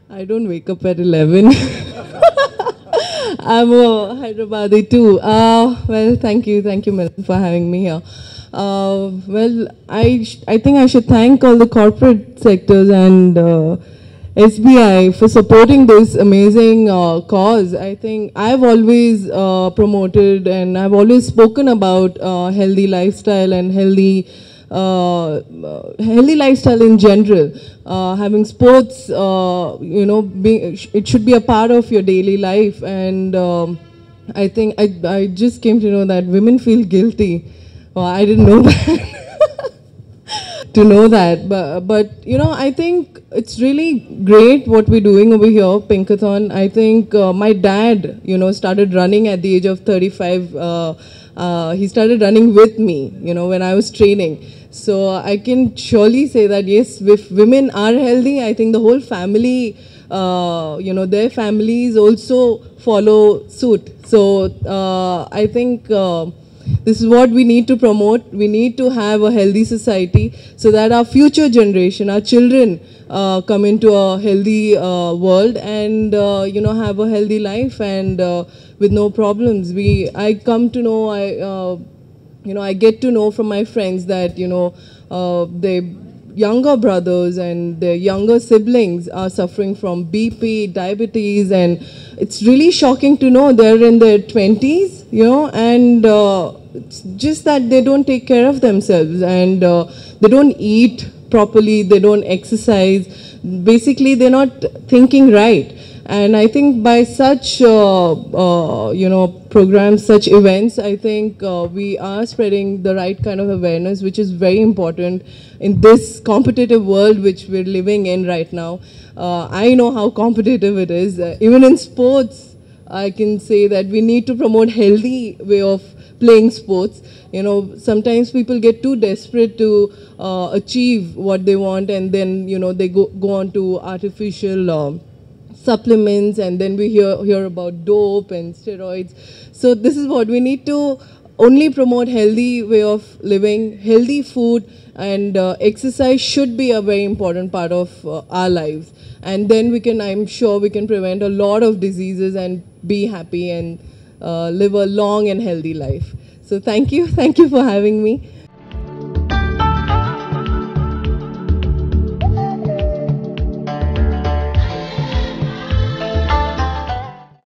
I don't wake up at 11. I'm a Hyderabadi too. Well, thank you, Milan, for having me here. Well, I think I should thank all the corporate sectors and SBI for supporting this amazing cause. I think I've always promoted and I've always spoken about healthy lifestyle and healthy lifestyle in general. Having sports, it should be a part of your daily life. And I think I just came to know that women feel guilty. Well, I didn't know that. To know that, but I think it's really great what we're doing over here, Pinkathon. I think my dad, started running at the age of 35. He started running with me, when I was training. So I can surely say that yes, if women are healthy, I think the whole family, their families also follow suit. So I think this is what we need to promote. We need to have a healthy society so that our future generation, our children, come into a healthy world and have a healthy life and with no problems. I come to know, I get to know from my friends that their younger brothers and their younger siblings are suffering from BP, diabetes, and it's really shocking to know they're in their 20s, and it's just that they don't take care of themselves and they don't eat properly, they don't exercise. Basically, they're not thinking right. And I think by such, programs, such events, I think we are spreading the right kind of awareness, which is very important in this competitive world which we're living in right now. I know how competitive it is. Even in sports, I can say that we need to promote healthy way of playing sports. Sometimes people get too desperate to achieve what they want, and then, they go on to artificial supplements, and then we hear about dope and steroids. So this is what we need to only promote: healthy way of living, healthy food, and exercise should be a very important part of our lives. And then I'm sure we can prevent a lot of diseases and be happy and live a long and healthy life. So thank you for having me.